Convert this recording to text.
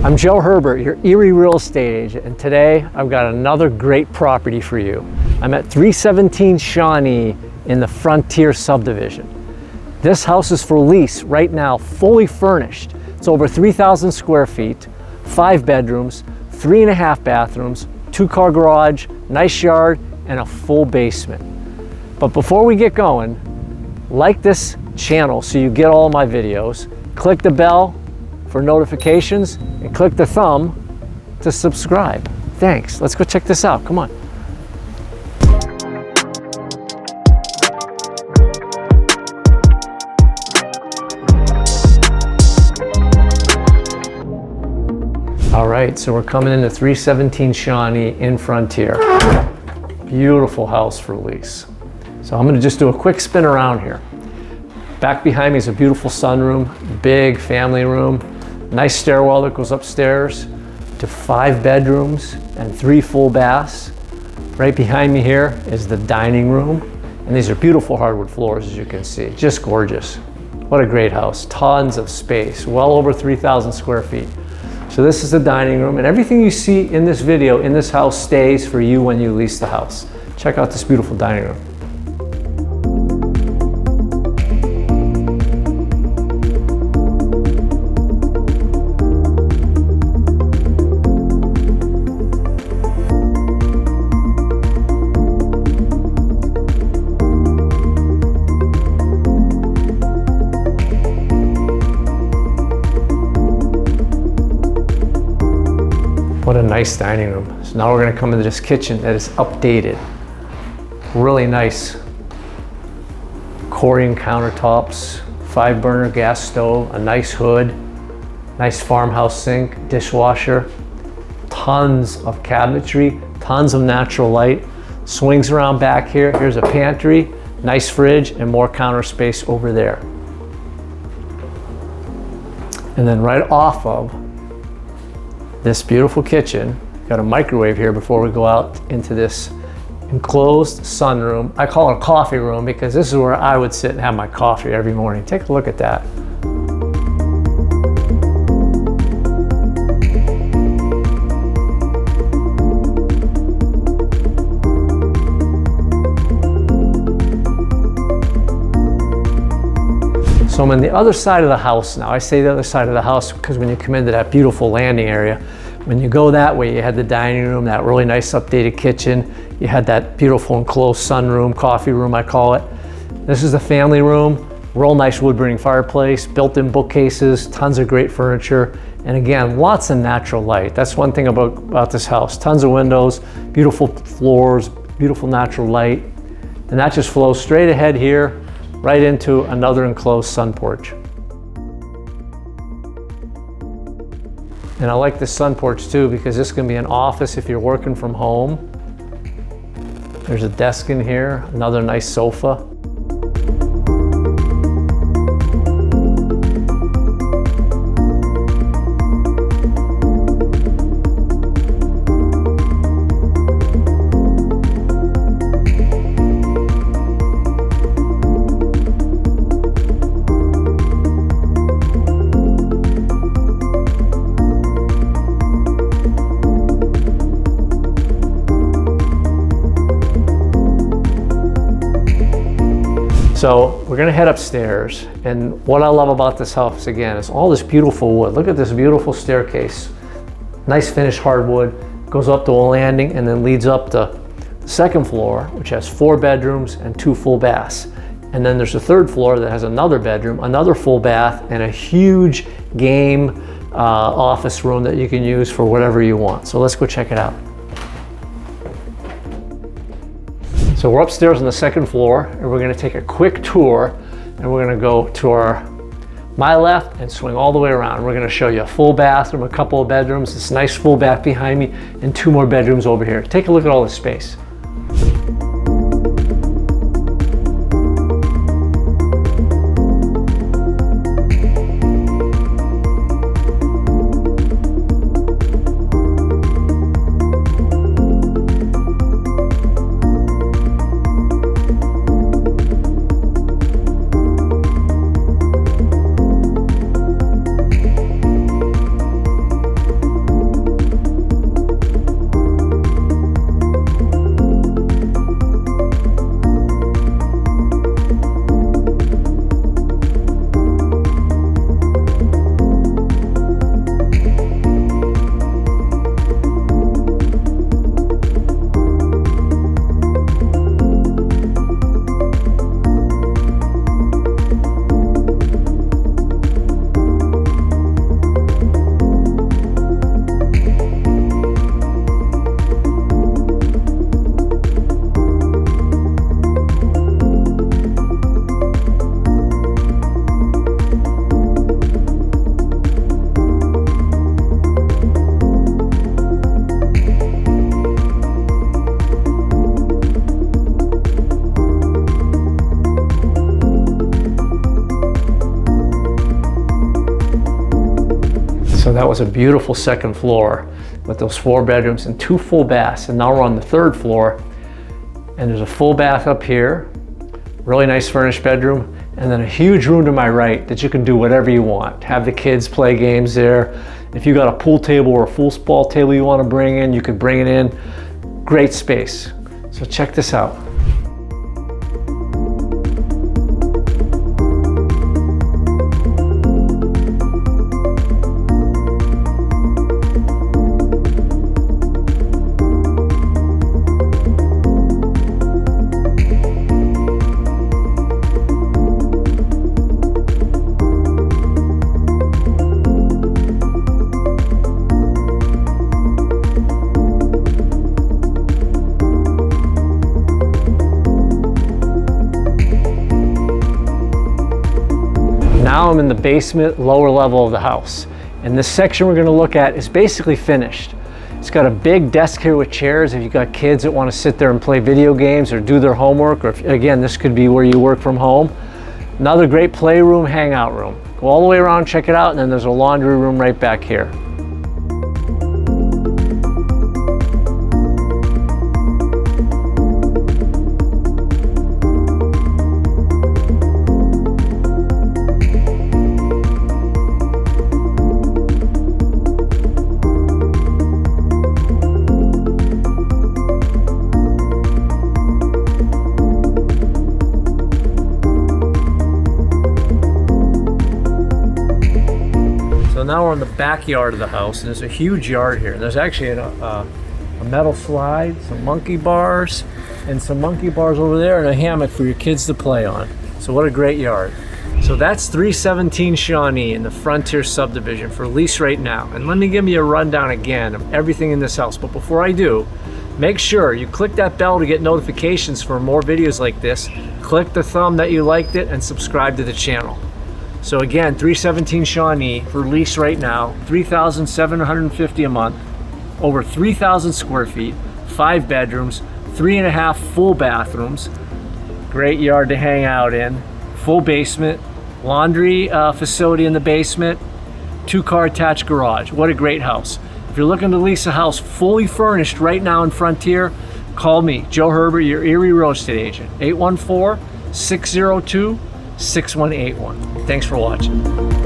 I'm Joe Herbert, your Erie real estate agent, and today I've got another great property for you. I'm at 317 Shawnee in the Frontier subdivision. This house is for lease right now, fully furnished. It's over 3,000 square feet, 5 bedrooms, 3.5 bathrooms, 2-car garage, nice yard, and a full basement. But before we get going, like this channel so you get all my videos, click the bell for notifications, and click the thumb to subscribe. Thanks. Let's go check this out. Come on. All right, so we're coming into 317 Shawnee in Frontier. Beautiful house for lease. So I'm going to just do a quick spin around here. Back behind me is a beautiful sunroom, big family room. Nice stairwell that goes upstairs to 5 bedrooms and 3 full baths. Right behind me here is the dining room. And these are beautiful hardwood floors, as you can see, just gorgeous. What a great house, tons of space, well over 3,000 square feet. So this is the dining room, and everything you see in this video in this house stays for you when you lease the house. Check out this beautiful dining room. What a nice dining room. So now we're going to come into this kitchen that is updated. Really nice Corian countertops, 5-burner gas stove, a nice hood, nice farmhouse sink, dishwasher, tons of cabinetry, tons of natural light, swings around back here. Here's a pantry, nice fridge, and more counter space over there. And then right off of this beautiful kitchen, got a microwave here before we go out into this enclosed sunroom. I call it a coffee room because this is where I would sit and have my coffee every morning. Take a look at that. So I'm on the other side of the house now. I say the other side of the house because when you come into that beautiful landing area, when you go that way, you had the dining room, that really nice updated kitchen. You had that beautiful enclosed sunroom, coffee room, I call it. This is the family room, real nice wood burning fireplace, built-in bookcases, tons of great furniture. And again, lots of natural light. That's one thing about this house. Tons of windows, beautiful floors, beautiful natural light. And that just flows straight ahead here, right into another enclosed sun porch. And I like this sun porch too because this can be an office if you're working from home. There's a desk in here, another nice sofa. So we're gonna head upstairs, and what I love about this house again is all this beautiful wood. Look at this beautiful staircase. Nice finished hardwood, goes up to a landing and then leads up to the second floor, which has 4 bedrooms and 2 full baths. And then there's a 3rd floor that has another bedroom, another full bath, and a huge game office room that you can use for whatever you want. So let's go check it out. So we're upstairs on the 2nd floor, and we're gonna take a quick tour, and we're gonna go to my left and swing all the way around. We're gonna show you a full bathroom, a couple of bedrooms, this nice full bath behind me, and 2 more bedrooms over here. Take a look at all this space. So that was a beautiful second floor with those 4 bedrooms and 2 full baths. And now we're on the 3rd floor, and there's a full bath up here, really nice furnished bedroom, and then a huge room to my right that you can do whatever you want. Have the kids play games there. If you got a pool table or a foosball table you want to bring in, you could bring it in. Great space. So check this out. Now I'm in the basement, lower level of the house. And this section we're going to look at is basically finished. It's got a big desk here with chairs if you've got kids that want to sit there and play video games or do their homework, or if, again, this could be where you work from home. Another great playroom, hangout room. Go all the way around, check it out, and then there's a laundry room right back here. So now we're in the backyard of the house, and there's a huge yard here. There's actually a metal slide, some monkey bars, and some monkey bars over there, and a hammock for your kids to play on. So what a great yard. So that's 317 Shawnee in the Frontier subdivision for lease right now. And let me give you a rundown again of everything in this house. But before I do, make sure you click that bell to get notifications for more videos like this. Click the thumb that you liked it and subscribe to the channel. So again, 317 Shawnee for lease right now, $3,750 a month, over 3,000 square feet, 5 bedrooms, 3.5 full bathrooms, great yard to hang out in, full basement, laundry facility in the basement, 2-car attached garage. What a great house. If you're looking to lease a house fully furnished right now in Frontier, call me, Joe Herbert, your Erie real estate agent, 814-602-6181. Thanks for watching.